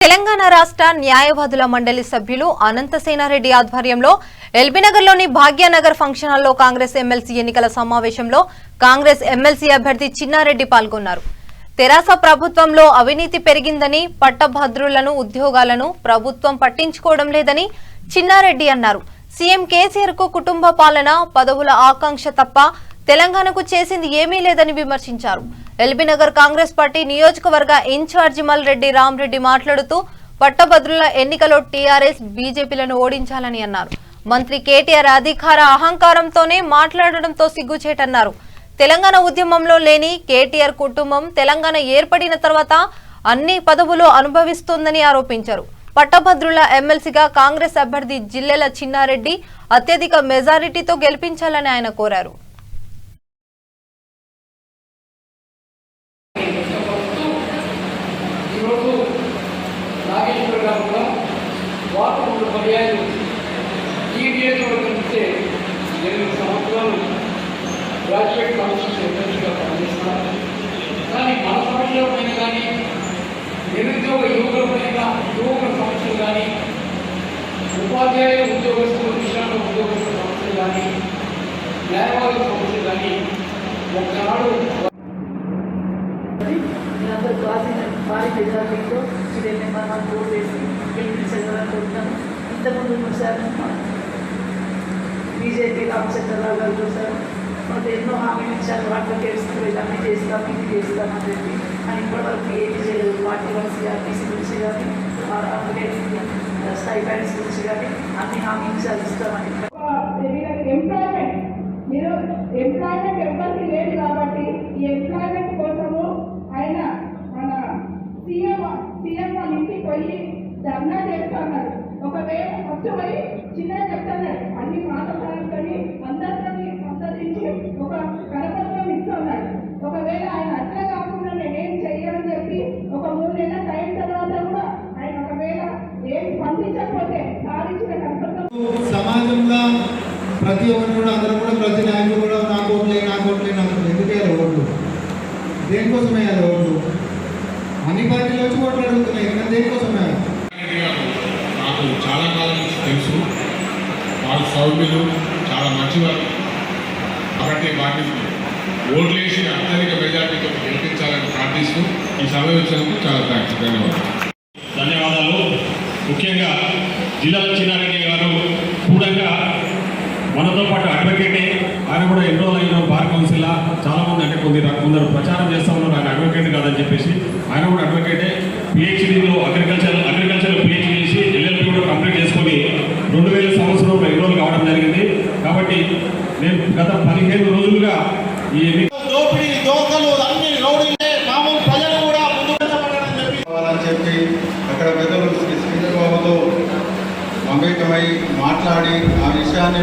తెలంగాణ రాష్ట్ర న్యాయవాదుల మండలి సభ్యులు అనంతసేనారెడ్డి ఆధ్వర్యంలో ఎల్బీనగర్లోని భాగ్యనగర్ ఫంక్షన్ హాల్లో కాంగ్రెస్ ఎమ్మెల్సీ ఎన్నికల సమావేశంలో కాంగ్రెస్ ఎమ్మెల్సీ అభ్యర్థి చిన్నారెడ్డి పాల్గొన్నారు. తెరాస ప్రభుత్వంలో అవినీతి పెరిగిందని, పట్టభద్రులను ఉద్యోగాలను ప్రభుత్వం పట్టించుకోవడం లేదని చిన్నారెడ్డి అన్నారు. సీఎం కేసీఆర్ కు కుటుంబ పాలన, పదవుల ఆకాంక్ష తప్ప తెలంగాణకు చేసింది ఏమీ లేదని విమర్శించారు. ఎల్బీనగర్ కాంగ్రెస్ పార్టీ నియోజకవర్గ ఇన్ఛార్జి మల్రెడ్డి రామరెడ్డి మాట్లాడుతూ పట్టభద్రుల ఎన్నికలో టీఆర్ఎస్ బీజేపీలను ఓడించాలని అన్నారు. మంత్రి కేటీఆర్ అధికార అహంకారంతోనే మాట్లాడడంతో సిగ్గుచేటన్నారు. తెలంగాణ ఉద్యమంలో లేని కేటీఆర్ కుటుంబం తెలంగాణ ఏర్పడిన తర్వాత అన్ని పదవులు అనుభవిస్తోందని ఆరోపించారు. పట్టభద్రుల ఎమ్మెల్సీగా కాంగ్రెస్ అభ్యర్థి జిల్లెల చిన్నారెడ్డి అత్యధిక మెజారిటీతో గెలిపించాలని ఆయన కోరారు. వార్తలు పర్యాలు ఈ నియోజకవర్గం నుంచే 8 సంవత్సరాలు గ్రాడ్యుయేట్ కౌన్సిల్ ఎమ్మెల్సీగా పనిచేస్తున్నారు. కానీ మన సమస్యలపైన కానీ నిరుద్యోగ యువకులపైన యువకుల సమస్యలు కానీ ఉపాధ్యాయ ఉద్యోగస్తుల విషయంలో ఉద్యోగస్తుల సమస్యలు కానీ న్యాయవాదుల సమస్యలు కానీ ఒకనాడు భారీ మెజారిటీతో ఇదేమి మనం ఓటు వేసి గెలిపించగలుగుతాను. ఇంతకుముందు చూశారు బీజేపీ రామచంద్రరావు గారు చూశారు. మాకు ఎన్నో హామీలు ఇచ్చారు. అడ్వకేట్స్ ఇవన్నీ చేస్తాం, ఇది చేస్తామని చెప్పి అని ఇప్పటివరకు ఏమీ చేయలేదు. పార్టీ వన్స్ ఆర్టీసీ గురించి కానీ అడ్వకేట్ స్టైఫండ్స్ గురించి కానీ అన్ని హామీలు ఇస్తామని. ఎంప్లాయ్మెంట్ ఎవరికి లేదు కాబట్టి ఈ ఎంప్లాయ్మెంట్ కోసము ఆయన మన సీఎం వాళ్ళ ఇంటికి పోయి ధర్నా చేస్తున్నారు. ఒకవేళ ఫస్ట్ పోయి చిన్నగా చెప్తున్నాడు, అన్ని మాట్లాడుకొని అందరినీ సందర్శించి ఒక కరపత్రం ఇస్తున్నాడు. ఒకవేళ ఆయన అట్లా కాకుండా నేనేం చెయ్యని చెప్పి ఒక 3 నెలల టైం తర్వాత కూడా ఆయన ఒకవేళ ఏం స్పందించకపోతే సాధించిన కరపత్రం సమాజంలో ప్రతి ఒక్కరు కూడా అందరూ కూడా ప్రతి నాయకులు కూడా నాకు ఓట్లే ఎందుకు వేయాలి ఓట్లు, దేనికోసం వేయాలి ఓట్లు? అన్ని పార్టీలు వచ్చి ఓట్లు అడుగుతున్నాయి కానీ దేనికోసం వేయాలి? నాకు చాలా కాలం నుంచి తెలుసు. వాళ్ళు సౌమ్యులు, చాలా మంచివారు. కాబట్టి వాటిని ఓట్లేసి అత్యధిక మెజార్టీతో గెలిపించాలని ప్రార్థిస్తూ ఈ సమావేశానికి చాలా ధన్యవాదాలు. ముఖ్యంగా జిల్లాల చిన్నారెడ్డి గారు కూడా మనతో పాటు అడ్వకేటే. ఆయన కూడా ఎన్నో అయిన బార్ కౌన్సిల్లా చాలామంది అంటే కొందరు ప్రచారం చేస్తూ ఉన్నారు ఆయన అడ్వకేట్ కాదని చెప్పేసి. ఆయన కూడా అడ్వకేటే. పిహెచ్డీలో అగ్రికల్చర్లో పిహెచ్డీ చేసి ఎల్ఎల్పీ కూడా కంప్లీట్ చేసుకొని 2000 సంవత్సరంలో ఎన్రోల్ కావడం జరిగింది. కాబట్టి నేను గత 15 రోజులుగా ఈ ప్రజలు కూడా ముందుకు చెప్పి అక్కడ పెద్దలు శ్రీబాబుతో మమేకమై మాట్లాడి ఆ విషయాన్ని